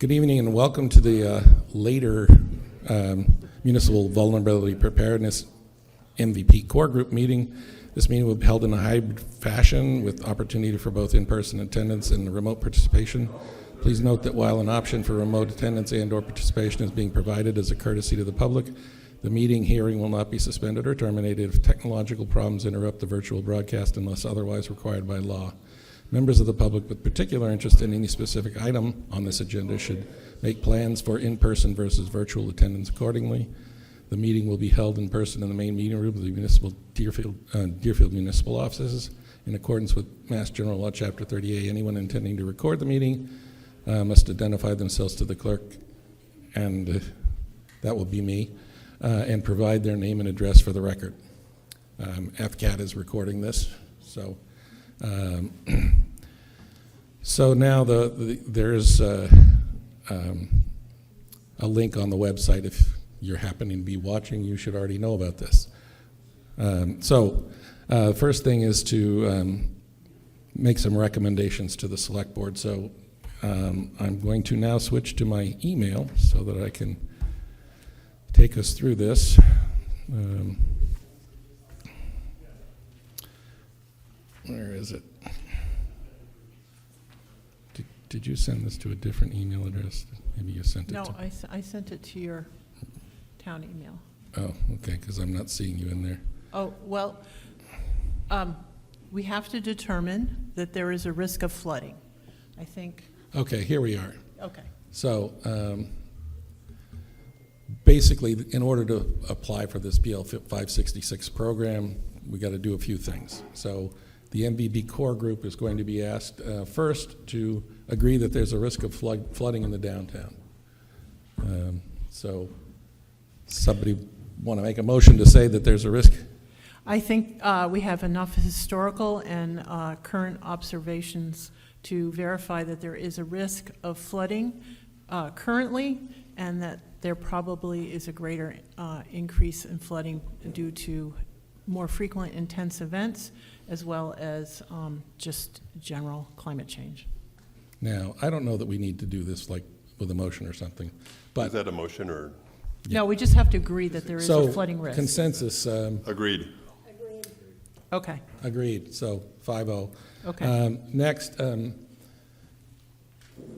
Good evening and welcome to the later Municipal Vulnerability Preparedness MVP Core Group meeting. This meeting will be held in a hybrid fashion with opportunity for both in-person attendance and remote participation. Please note that while an option for remote attendance and/or participation is being provided as a courtesy to the public, the meeting hearing will not be suspended or terminated if technological problems interrupt the virtual broadcast unless otherwise required by law. Members of the public with particular interest in any specific item on this agenda should make plans for in-person versus virtual attendance accordingly. The meeting will be held in person in the main meeting room of the Deerfield Municipal Offices. In accordance with Mass General Law, Chapter 30A, anyone intending to record the meeting must identify themselves to the clerk, and that will be me, and provide their name and address for the record. FCAT is recording this, so so now there's a link on the website. If you're happening to be watching, you should already know about this. First thing is to make some recommendations to the select board. So I'm going to now switch to my email so that I can take us through this. Where is it? Did you send this to a different email address? Maybe you sent it to... No, I sent it to your town email. Oh, okay, because I'm not seeing you in there. Oh, well, we have to determine that there is a risk of flooding, I think. Okay, here we are. Okay. So basically, in order to apply for this PL 566 program, we got to do a few things. So the MVB core group is going to be asked first to agree that there's a risk of flooding in the downtown. So somebody want to make a motion to say that there's a risk? I think we have enough historical and current observations to verify that there is a risk of flooding currently, and that there probably is a greater increase in flooding due to more frequent intense events, as well as just general climate change. Now, I don't know that we need to do this like with a motion or something, but... Is that a motion or? Yeah. No, we just have to agree that there is a flooding risk. Consensus. Agreed. Okay. Agreed, so 5-0. Okay. Next,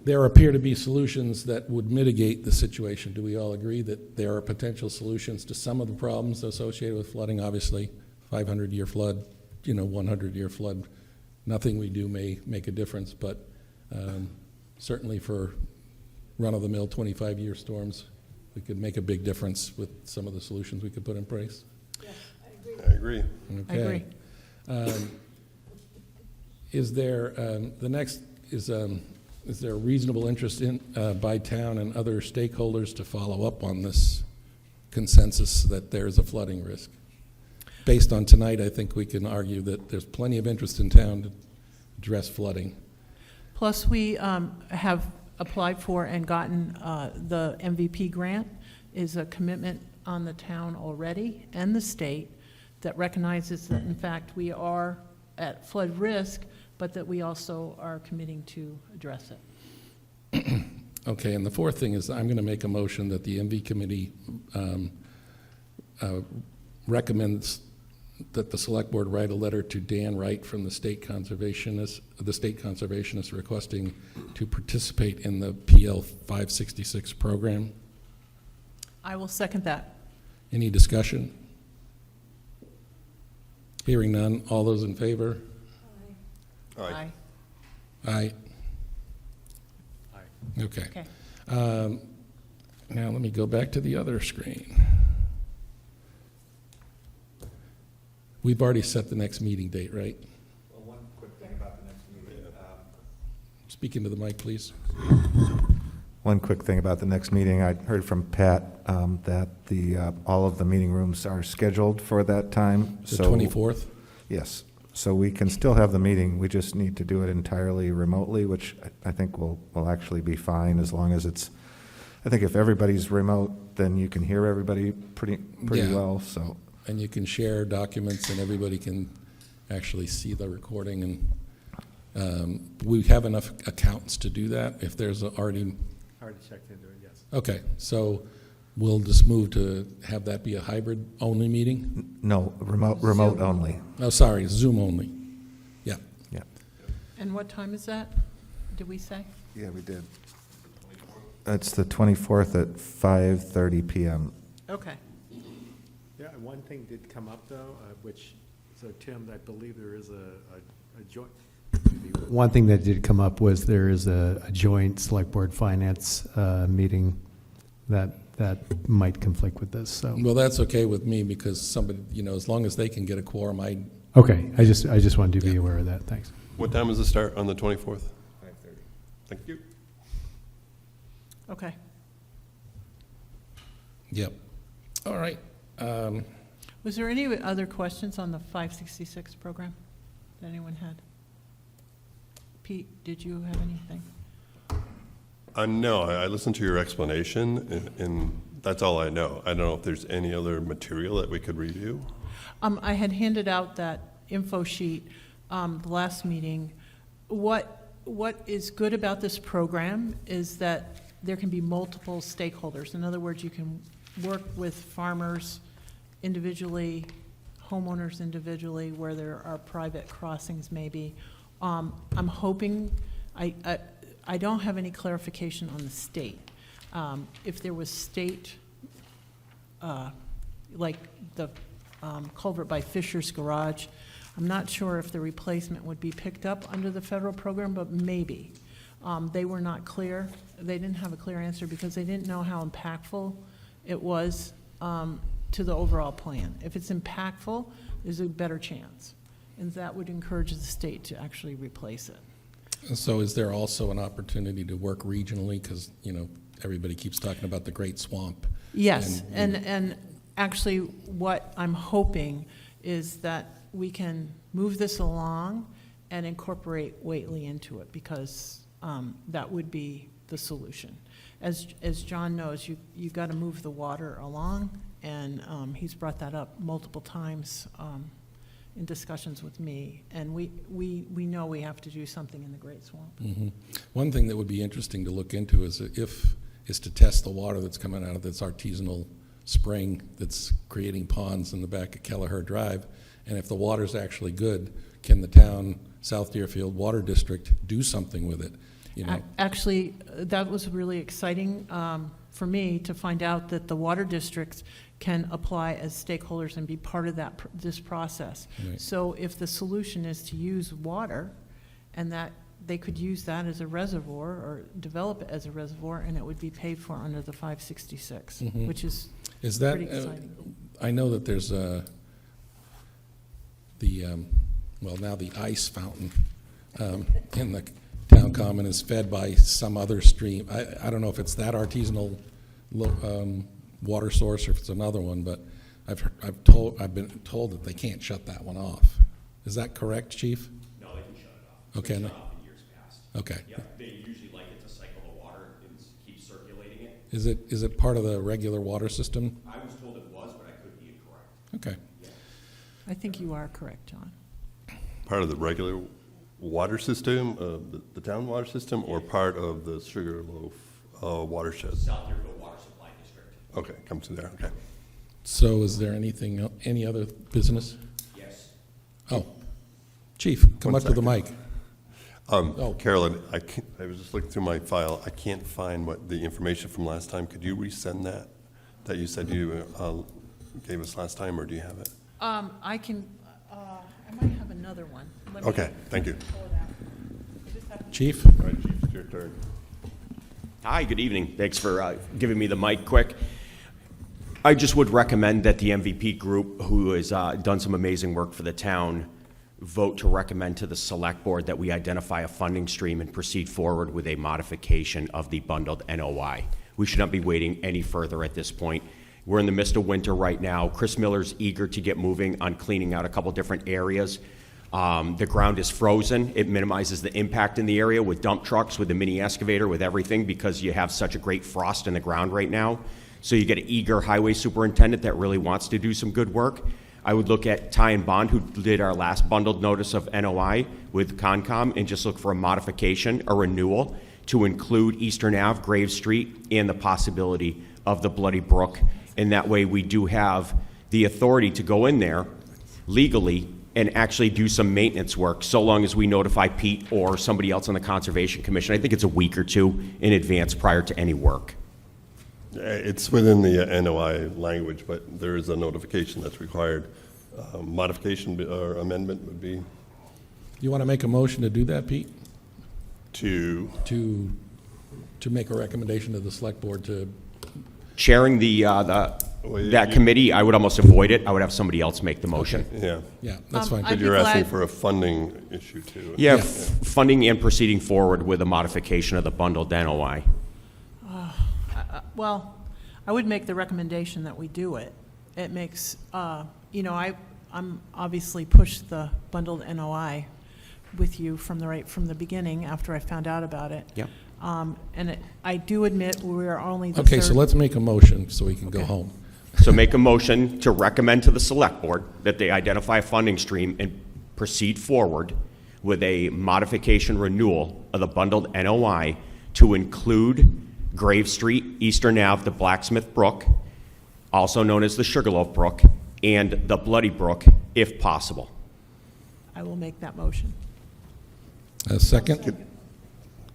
there appear to be solutions that would mitigate the situation. Do we all agree that there are potential solutions to some of the problems associated with flooding? Obviously, 500-year flood, 100-year flood, nothing we do may make a difference, but certainly for run-of-the-mill 25-year storms, we could make a big difference with some of the solutions we could put in place. Yes, I agree. I agree. Okay. I agree. Is there the next is there a reasonable interest in by town and other stakeholders to follow up on this consensus that there's a flooding risk? Based on tonight, I think we can argue that there's plenty of interest in town to address flooding. Plus, we have applied for and gotten the MVP grant. Is a commitment on the town already and the state that recognizes that, in fact, we are at flood risk, but that we also are committing to address it. Okay, and the fourth thing is I'm going to make a motion that the MV committee recommends that the select board write a letter to Dan Wright from the state conservationist requesting to participate in the PL 566 program. I will second that. Any discussion? Hearing none. All those in favor? Aye. Aye. Okay. Okay. Now let me go back to the other screen. We've already set the next meeting date, right? Well, one quick thing about the next meeting. Speak into the mic, please. One quick thing about the next meeting. I heard from Pat that all of the meeting rooms are scheduled for that time. The 24th? Yes. So we can still have the meeting. We just need to do it entirely remotely, which I think will actually be fine as long as it's, I think if everybody's remote, then you can hear everybody pretty Yeah. well. So. And you can share documents and everybody can actually see the recording, and we have enough accountants to do that. If there's already already checked into it, yes. Okay, so we'll just move to have that be a hybrid-only meeting? No, remote only. Oh, sorry, Zoom only. Yeah. Yeah. And what time is that, did we say? Yeah, we did. That's the 24th at 5:30 PM. Okay. Yeah, and one thing did come up, though, so Tim, I believe there is a joint, one thing that did come up was there is a joint Select Board Finance meeting that might conflict with this, so. Well, that's okay with me because somebody, as long as they can get a quorum, Okay, I just wanted to be aware of that, thanks. What time is the start on the 24th? 5:30. Thank you. Okay. Yep. All right. Was there any other questions on the 566 program that anyone had? Pete, did you have anything? No, I listened to your explanation, and that's all I know. I don't know if there's any other material that we could review. I had handed out that info sheet the last meeting. What is good about this program is that there can be multiple stakeholders. In other words, you can work with farmers individually, homeowners individually, where there are private crossings maybe. I'm hoping, I don't have any clarification on the state. If there was state, like the culvert by Fisher's Garage, I'm not sure if the replacement would be picked up under the federal program, but maybe. They were not clear. They didn't have a clear answer because they didn't know how impactful it was to the overall plan. If it's impactful, there's a better chance. And that would encourage the state to actually replace it. So is there also an opportunity to work regionally? Because, everybody keeps talking about the Great Swamp. Yes, and actually what I'm hoping is that we can move this along and incorporate Whately into it, because that would be the solution. As John knows, you've got to move the water along, and he's brought that up multiple times in discussions with me, and we know we have to do something in the Great Swamp. Mm-hmm. One thing that would be interesting to look into is to test the water that's coming out of this artisanal spring that's creating ponds in the back of Kelleher Drive. And if the water's actually good, can the town, South Deerfield Water District, do something with it? Actually, that was really exciting for me to find out that the water districts can apply as stakeholders and be part of this process. Right. So if the solution is to use water, and that they could use that as a reservoir or develop it as a reservoir, and it would be paid for under the 566, Mhm. which is that pretty exciting. I know that there's now the ice fountain in the town common is fed by some other stream. I don't know if it's that artisanal water source or if it's another one, but I've been told that they can't shut that one off. Is that correct, Chief? No, they can shut it off. Okay. It's been shut off in years past. Okay. Yeah, they usually like it to cycle the water and keep circulating it. Is it part of the regular water system? I was told it was, but I could be incorrect. Okay. Yeah. I think you are correct, John. Part of the regular water system, the town water system, or part of the Sugarloaf watershed? South Deerfield Water Supply District. Okay, come to there, okay. So is there any other business? Yes. Oh, Chief, come One up to the mic. Carolyn, I was just looking through my file. I can't find the information from last time. Could you resend that you said you gave us last time, or do you have it? I can, I might have another one. Let me Okay, thank you. pull it out. I just have to- Chief? All right, Chief, it's your turn. Hi, good evening. Thanks for giving me the mic quick. I just would recommend that the MVP group, who has done some amazing work for the town, vote to recommend to the Select Board that we identify a funding stream and proceed forward with a modification of the bundled NOI. We should not be waiting any further at this point. We're in the midst of winter right now. Chris Miller's eager to get moving on cleaning out a couple different areas. The ground is frozen. It minimizes the impact in the area with dump trucks, with the mini excavator, with everything, because you have such a great frost in the ground right now. So you get an eager highway superintendent that really wants to do some good work. I would look at Ty and Bond, who did our last bundled notice of NOI with Concom, and just look for a modification, a renewal, to include Eastern Ave, Grave Street, and the possibility of the Bloody Brook. And that way we do have the authority to go in there legally and actually do some maintenance work, so long as we notify Pete or somebody else on the Conservation Commission. I think it's a week or two in advance prior to any work. It's within the NOI language, but there is a notification that's required. Modification or amendment would be You want to make a motion to do that, Pete? to, To make a recommendation to the select board to, Chairing that committee, I would almost avoid it. I would have somebody else make the motion. yeah. yeah, that's fine. I'd But be you're asking glad- for a funding issue too. Yeah, funding and proceeding forward with a modification of the bundled NOI. Well, I would make the recommendation that we do it. It makes, I'm obviously pushed the bundled NOI with you from the beginning after I found out about it. Yep. I do admit we're only the Okay, so third. let's make a motion so we can go Okay. home. So make a motion to recommend to the select board that they identify a funding stream and proceed forward with a modification renewal of the bundled NOI to include Grave Street, Eastern Ave, the Blacksmith Brook, also known as the Sugarloaf Brook, and the Bloody Brook, if possible. I will make that motion. A second? Can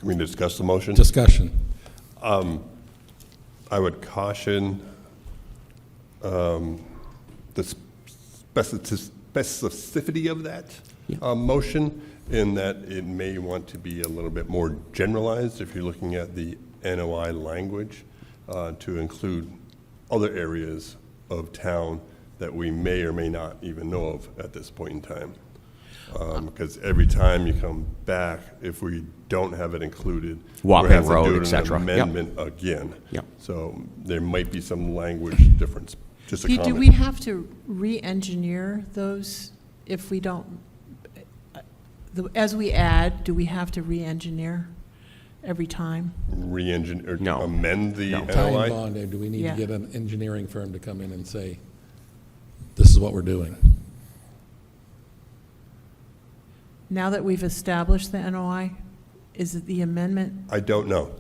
we discuss the motion? Discussion. I would caution the specificity of that motion, in that it may want to be a little bit more generalized if you're looking at the NOI language, to include other areas of town that we may or may not even know of at this point in time. Because every time you come back, if we don't have it included, Wapping we have to Road, do et an cetera. Yep. amendment again. Yep. So there might be some language difference. Just a Pete, do comment. we have to re-engineer those if we don't, as we add, do we have to re-engineer every time? Re-engineer, or No. amend the No. Time NOI? bond, do we need to Yeah. get an engineering firm to come in and say, this is what we're doing? Now that we've established the NOI, is it the amendment? I don't know.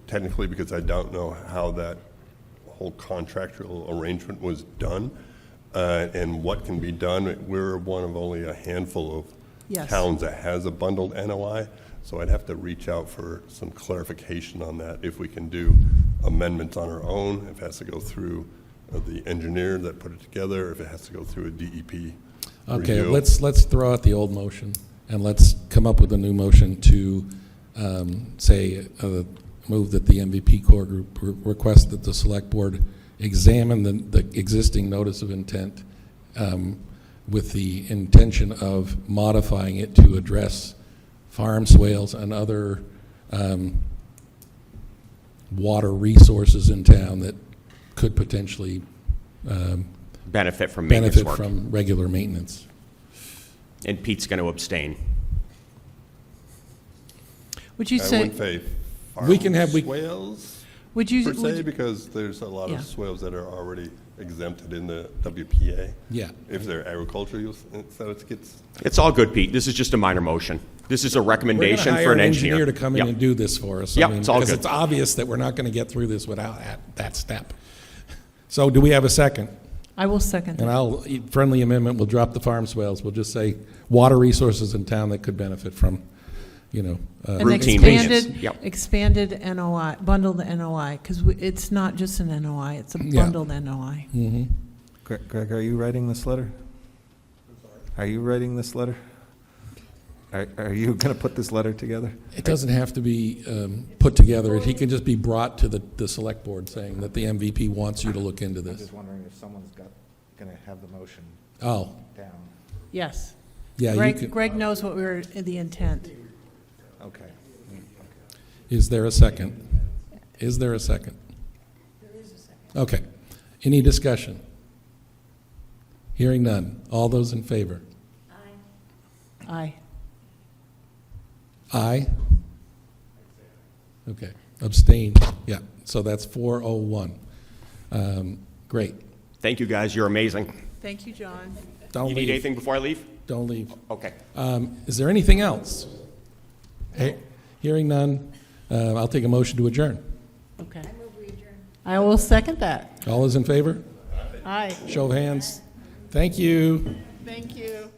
Technically, because I don't know how that whole contractual arrangement was done, and what can be done. We're one of only a handful of Yes. towns that has a bundled NOI, so I'd have to reach out for some clarification on that, if we can do amendments on our own, if it has to go through the engineer that put it together, if it has to go through a DEP Okay, review. let's throw out the old motion, and let's come up with a new motion to move that the MVP core group request that the select board examine the existing notice of intent with the intention of modifying it to address farm swales and other water resources in town that could potentially Benefit from maintenance benefit work. from regular maintenance. And Pete's going to abstain. Would you I say, wouldn't say We can have- farm swales would you, per would se, you- because there's a lot Yeah. of swales that are already exempted in the WPA. Yeah. If they're agricultural, so it gets, It's all good, Pete. This is just a minor motion. This is a recommendation We're for going an to hire engineer. to come in Yep. and do this for us. Yep, it's all because good. it's obvious that we're not going to get through this without that step. So do we have a second? I will second And that. friendly amendment, we'll drop the farm swales. We'll just say water resources in town that could benefit from, And routine expanded, maintenance. Yep. expanded NOI, bundled NOI, because it's not just an NOI, it's a Yeah. bundled NOI. Greg, are you writing this letter? Are you writing this letter? Are you going to put this letter together? It doesn't have to be put together. He can just be brought to the select board saying that the MVP wants you to look into I'm this. just wondering if someone's going to have the motion Oh, down. Yes. yeah, you Greg, can. Greg knows what we're, the intent. Okay. Is there a second? Is there a second? There is a second. Okay. Any discussion? Hearing none. All those in favor? Aye. Aye? Okay. Abstain? Yeah. So that's 401. Great. Thank you, guys. You're amazing. Thank you, John. Don't You need leave. anything before I leave? Don't leave. Okay. Is there anything else? Hey, Hearing none, I'll take a motion to adjourn. Okay. I will second that. All those in favor? Aye. Show of hands. Thank you. Thank you.